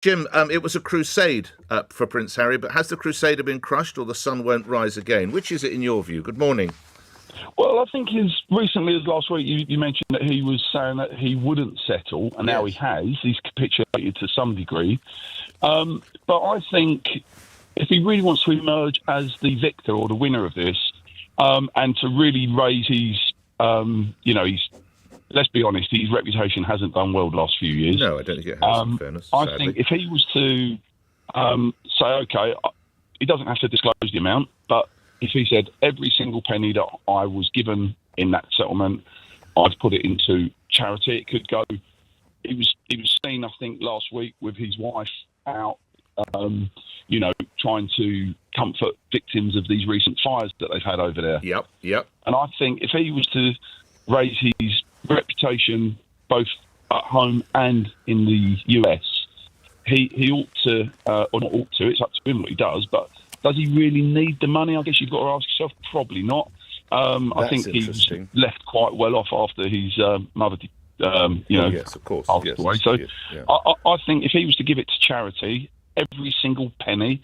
Jim, it was a crusade for Prince Harry, but has the crusader been crushed or the sun won't rise again? Which is it in your view? Good morning. Well, I think recently as last week, you mentioned that he was saying that he wouldn't settle, and now he has. He's capitulated to some degree. But I think if he really wants to emerge as the victor or the winner of this, and to really raise his, let's be honest, his reputation hasn't done well the last few years. No, I don't think it has, in fairness. I think if he was to say, OK, he doesn't have to disclose the amount, but if he said every single penny that I was given in that settlement, I'd put it into charity, it could go. He was seen, I think, last week with his wife out, trying to comfort victims of these recent fires that they've had over there. Yep. And I think if he was to raise his reputation both at home and in the US, he ought to, or not ought to, it's up to him what he does, but does he really need the money? I guess you've got to ask yourself. Probably not. I think he's left quite well off after his mother, yes, of course. Passed away. So yeah. I think if he was to give it to charity, every single penny,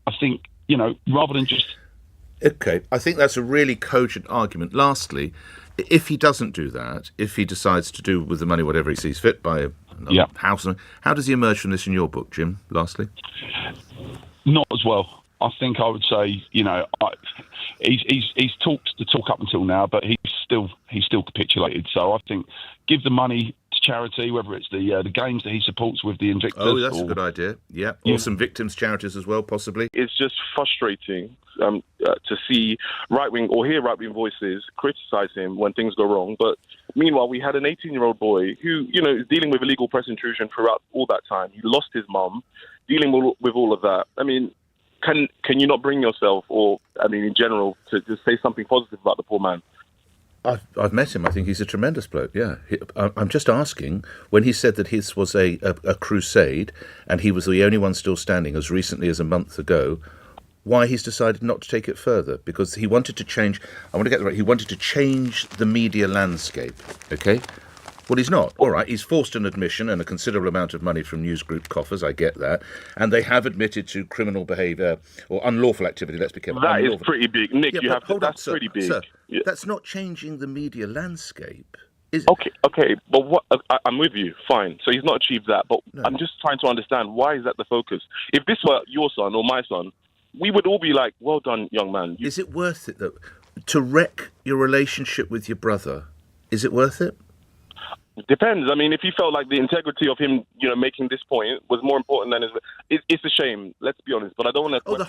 I think, rather than just... Okay, I think that's a really cogent argument. Lastly, if he doesn't do that, if he decides to do with the money whatever he sees fit, buy a house, how does he emerge from this in your book, Jim, lastly? Not as well. I think I would say, he's talked the talk up until now, but he's still capitulated. So I think give the money to charity, whether it's the games that he supports with the Invictus. Oh, that's a good idea. Yeah, or some victims' charities as well, possibly. It's just frustrating to see hear right-wing voices criticise him when things go wrong. But meanwhile, we had an 18-year-old boy who, is dealing with illegal press intrusion throughout all that time. He lost his mum, dealing with all of that. I mean, Can you not bring yourself, in general, to just say something positive about the poor man? I've met him. I think he's a tremendous bloke, yeah. I'm just asking, when he said that his was a crusade and he was the only one still standing as recently as a month ago, why he's decided not to take it further? Because he wanted to change, I want to get it right, he wanted to change the media landscape, okay? Well, he's not. All right, he's forced an admission and a considerable amount of money from news group coffers, I get that. And they have admitted to criminal behaviour or unlawful activity, let's be careful. That is pretty big. Nick, that's pretty big. Sir, yeah. That's not changing the media landscape, is it? Okay, but I'm with you, fine. So he's not achieved that, but no. I'm just trying to understand, why is that the focus? If this were your son or my son, we would all be like, well done, young man. Is it worth it, though? To wreck your relationship with your brother, is it worth it? Depends. I mean, if he felt like the integrity of him, making this point was more important than it's a shame. Let's be honest. But I don't want to. Oh, the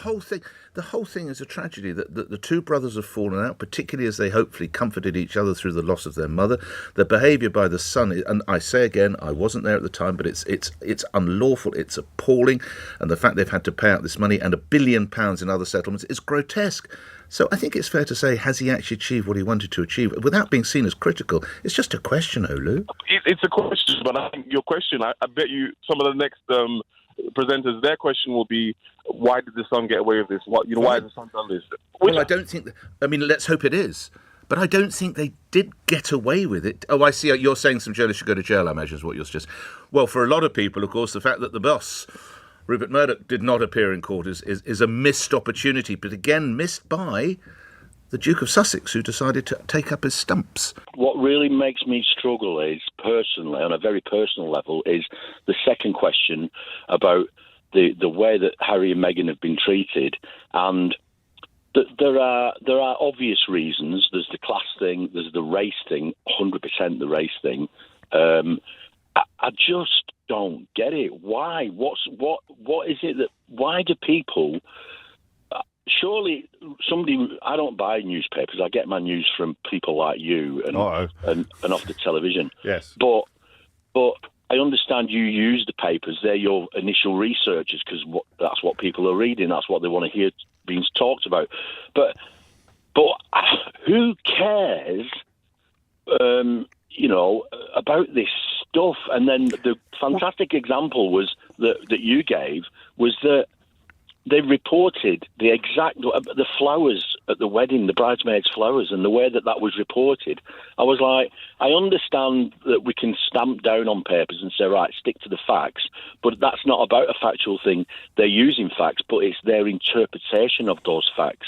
whole thing is a tragedy. That the two brothers have fallen out, particularly as they hopefully comforted each other through the loss of their mother. The behaviour by the son, and I say again, I wasn't there at the time, but it's unlawful. It's appalling, and the fact they've had to pay out this money and £1 billion in other settlements is grotesque. So I think it's fair to say, has he actually achieved what he wanted to achieve? Without being seen as critical, it's just a question, Olu. It's a question, but I think your question, I bet you some of the next presenters, their question will be, why did the son get away with this? Why has the son done this? Well, I don't think... let's hope it is. But I don't think they did get away with it. Oh, I see. You're saying some journalists should go to jail, I imagine, is what you're suggesting. Well, for a lot of people, of course, the fact that the boss... Rupert Murdoch did not appear in court is a missed opportunity, but again missed by the Duke of Sussex, who decided to take up his stumps. What really makes me struggle is, personally, on a very personal level, is the second question about the way that Harry and Meghan have been treated. And there are obvious reasons. There's the class thing, there's the race thing, 100% the race thing. I just don't get it. Why? What is it that? Why do people? Surely somebody. I don't buy newspapers. I get my news from people like you and off the television. Yes. But I understand you use the papers. They're your initial researchers because that's what people are reading. That's what they want to hear being talked about. But who cares? About this stuff. And then the fantastic example was that you gave was that they reported the flowers at the wedding, the bridesmaids' flowers, and the way that was reported, I was like, I understand that we can stamp down on papers and say, right, stick to the facts, but that's not about a factual thing. They're using facts, but it's their interpretation of those facts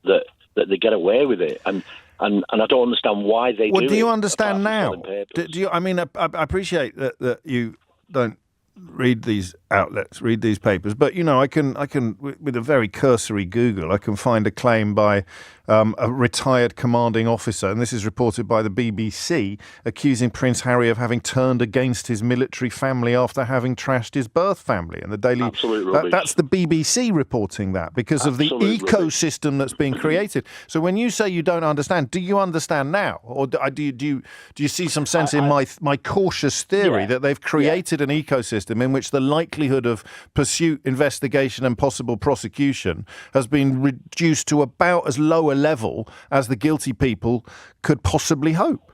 that they get away with it. And I don't understand why they do it. Well, do you understand now? Do you? I mean, I appreciate that you don't read these outlets, read these papers, but I can with a very cursory Google, I can find a claim by a retired commanding officer, and this is reported by the BBC, accusing Prince Harry of having turned against his military family after having trashed his birth family. And the Daily, that's the BBC reporting that because of the ecosystem that's being created. So when you say you don't understand, do you understand now, or do you see some sense in my cautious theory that they've created an ecosystem in which the likelihood of pursuit, investigation, and possible prosecution has been reduced to about as low a level as the guilty people could possibly hope?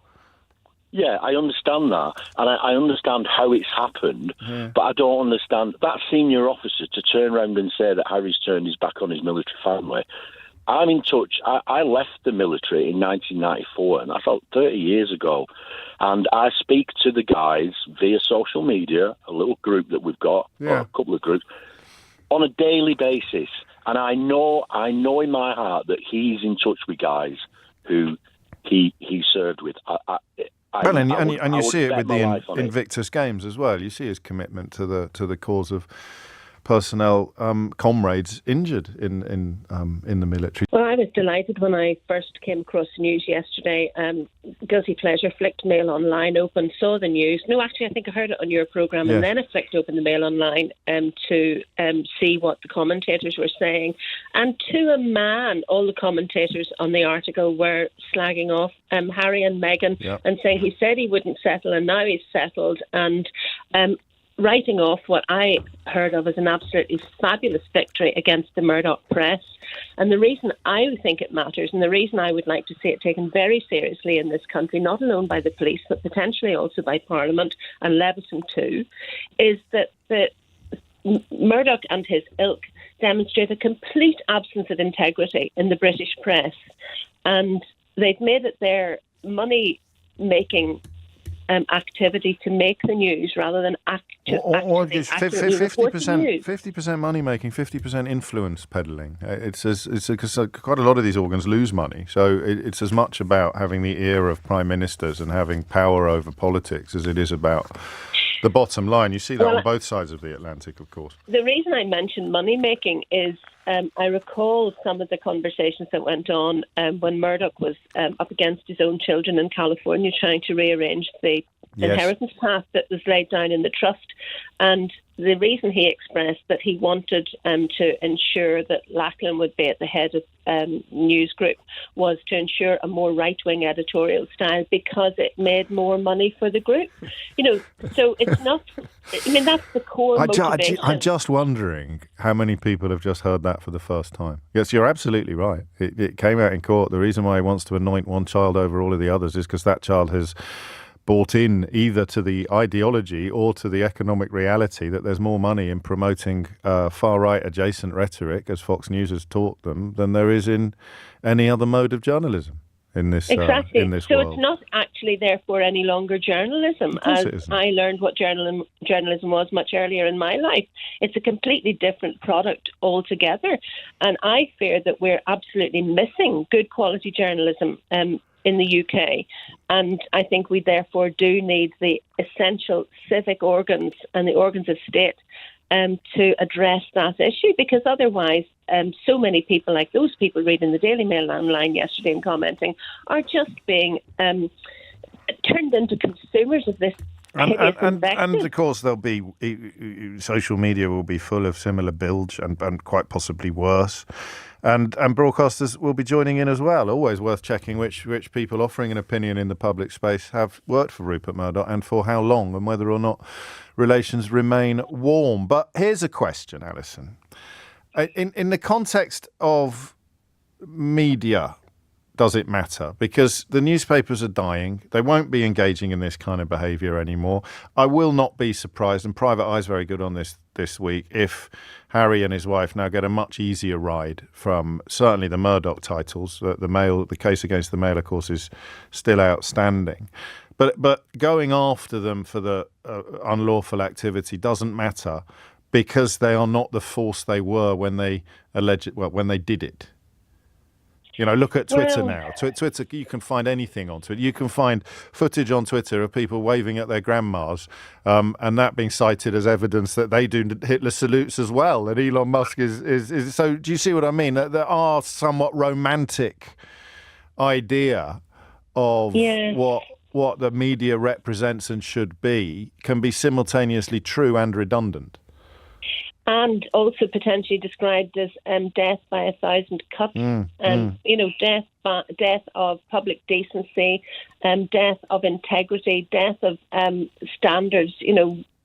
Yeah, I understand that, and I understand how it's happened, but I don't understand that senior officer to turn around and say that Harry's turned his back on his military family. I'm in touch. I left the military in 1994, and that's 30 years ago. And I speak to the guys via social media, a little group that we've got, or a couple of groups, on a daily basis. And I know in my heart that he's in touch with guys who he served with. And you see it with the Invictus Games as well. You see his commitment to the cause of personnel, comrades injured in the military. Well, I was delighted when I first came across the news yesterday. Guilty pleasure, flicked Mail Online open, saw the news. No, actually, I think I heard it on your programme, and then I flicked open the Mail Online to see what the commentators were saying. And to a man, all the commentators on the article were slagging off Harry and Meghan and saying he said he wouldn't settle, and now he's settled, and writing off what I heard of as an absolutely fabulous victory against the Murdoch press. And the reason I think it matters, and the reason I would like to see it taken very seriously in this country, not alone by the police, but potentially also by Parliament and Leveson too, is that Murdoch and his ilk demonstrate a complete absence of integrity in the British press. And they've made it their money-making activity to make the news rather than or just 50% money making, 50% influence peddling. Because quite a lot of these organs lose money, so it's as much about having the ear of prime ministers and having power over politics as it is about the bottom line. You see that on both sides of the Atlantic, of course. The reason I mentioned money making is I recall some of the conversations that went on when Murdoch was up against his own children in California trying to rearrange the inheritance path that was laid down in the trust. And the reason he expressed that he wanted to ensure that Lachlan would be at the head of news group was to ensure a more right-wing editorial style because it made more money for the group. So it's not... I mean, that's the core motivation. I'm just wondering how many people have just heard that for the first time. Yes, you're absolutely right. It came out in court. The reason why he wants to anoint one child over all of the others is because that child has bought in either to the ideology or to the economic reality that there's more money in promoting far-right adjacent rhetoric, as Fox News has taught them, than there is in any other mode of journalism in this in this so world. It's not actually, therefore, any longer journalism, as I learned what journalism was much earlier in my life. It's a completely different product altogether. And I fear that we're absolutely missing good quality journalism in the UK. And I think we therefore do need the essential civic organs and the organs of state to address that issue, because otherwise so many people, like those people reading the Daily Mail Online yesterday and commenting, are just being turned into consumers of this. And of course, there'll be social media will be full of similar bilge and quite possibly worse. And broadcasters will be joining in as well. Always worth checking which people offering an opinion in the public space have worked for Rupert Murdoch and for how long, and whether or not relations remain warm. But here's a question, Alison. In the context of media does it matter? Because the newspapers are dying. They won't be engaging in this kind of behaviour anymore. I will not be surprised, and Private Eye's very good on this week, if Harry and his wife now get a much easier ride from certainly the Murdoch titles. The case against the Mail, of course, is still outstanding. But going after them for the unlawful activity doesn't matter, because they are not the force they were when they did it. You know, look at Twitter now. Twitter, you can find anything on Twitter. You can find footage on Twitter of people waving at their grandmas, and that being cited as evidence that they do Hitler salutes as well. And Elon Musk is. So do you see what I mean? There are somewhat romantic idea of what the media represents and should be can be simultaneously true and redundant. And also potentially described as death by 1,000 cuts, death of public decency, death of integrity, death of standards,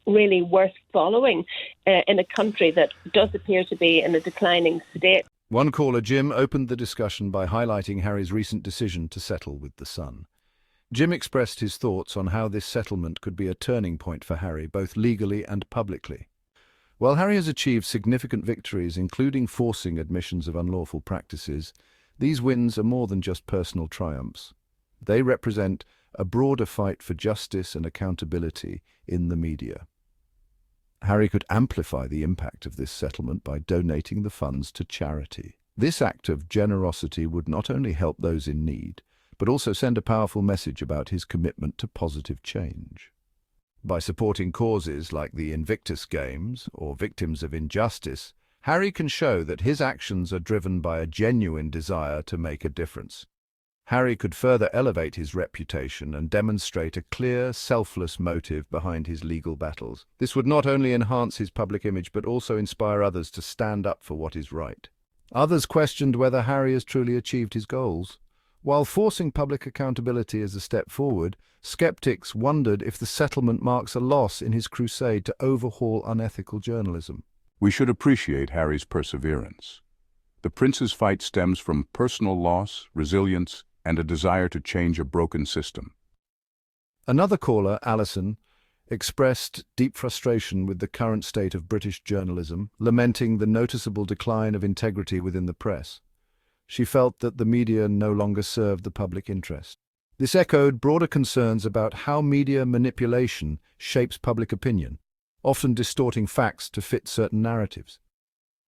really worth following in a country that does appear to be in a declining state. One caller, Jim, opened the discussion by highlighting Harry's recent decision to settle with the Sun. Jim expressed his thoughts on how this settlement could be a turning point for Harry, both legally and publicly. While Harry has achieved significant victories, including forcing admissions of unlawful practices, these wins are more than just personal triumphs. They represent a broader fight for justice and accountability in the media. Harry could amplify the impact of this settlement by donating the funds to charity. This act of generosity would not only help those in need, but also send a powerful message about his commitment to positive change. By supporting causes like the Invictus Games or victims of injustice, Harry can show that his actions are driven by a genuine desire to make a difference. Harry could further elevate his reputation and demonstrate a clear, selfless motive behind his legal battles. This would not only enhance his public image but also inspire others to stand up for what is right. Others questioned whether Harry has truly achieved his goals. While forcing public accountability is a step forward, skeptics wondered if the settlement marks a loss in his crusade to overhaul unethical journalism. We should appreciate Harry's perseverance. The prince's fight stems from personal loss, resilience, and a desire to change a broken system. Another caller, Alison, expressed deep frustration with the current state of British journalism, lamenting the noticeable decline of integrity within the press. She felt that the media no longer served the public interest. This echoed broader concerns about how media manipulation shapes public opinion, often distorting facts to fit certain narratives.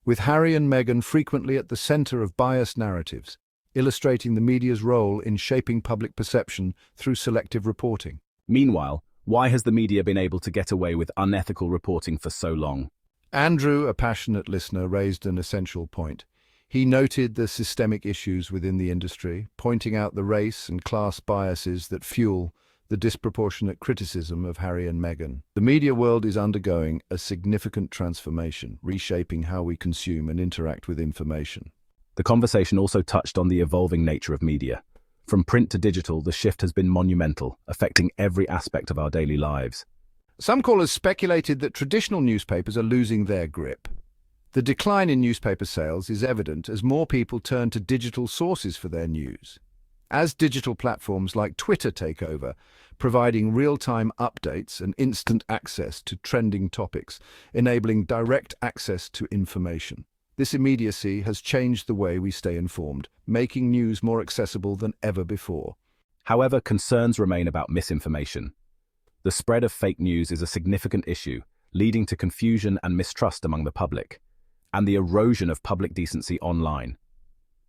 With Harry and Meghan frequently at the center of biased narratives, illustrating the media's role in shaping public perception through selective reporting. Meanwhile, why has the media been able to get away with unethical reporting for so long? Andrew, a passionate listener, raised an essential point. He noted the systemic issues within the industry, pointing out the race and class biases that fuel the disproportionate criticism of Harry and Meghan. The media world is undergoing a significant transformation, reshaping how we consume and interact with information. The conversation also touched on the evolving nature of media. From print to digital, the shift has been monumental, affecting every aspect of our daily lives. Some callers speculated that traditional newspapers are losing their grip. The decline in newspaper sales is evident as more people turn to digital sources for their news. As digital platforms like Twitter take over, providing real-time updates and instant access to trending topics, enabling direct access to information. This immediacy has changed the way we stay informed, making news more accessible than ever before. However, concerns remain about misinformation. The spread of fake news is a significant issue, leading to confusion and mistrust among the public, and the erosion of public decency online.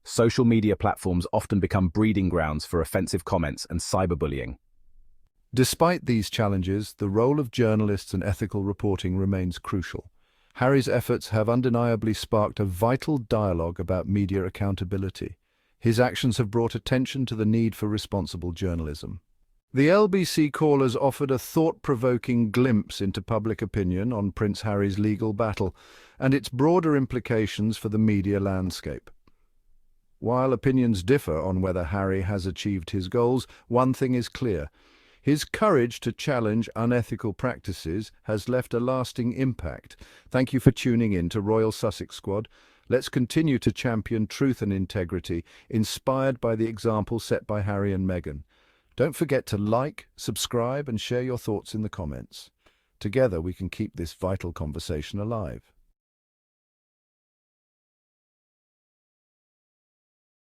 Social media platforms often become breeding grounds for offensive comments and cyberbullying. Despite these challenges, the role of journalists and ethical reporting remains crucial. Harry's efforts have undeniably sparked a vital dialogue about media accountability. His actions have brought attention to the need for responsible journalism. The LBC callers offered a thought-provoking glimpse into public opinion on Prince Harry's legal battle and its broader implications for the media landscape. While opinions differ on whether Harry has achieved his goals, one thing is clear. His courage to challenge unethical practices has left a lasting impact. Thank you for tuning in to Royal Sussex Squad. Let's continue to champion truth and integrity, inspired by the example set by Harry and Meghan. Don't forget to like, subscribe, and share your thoughts in the comments. Together we can keep this vital conversation alive.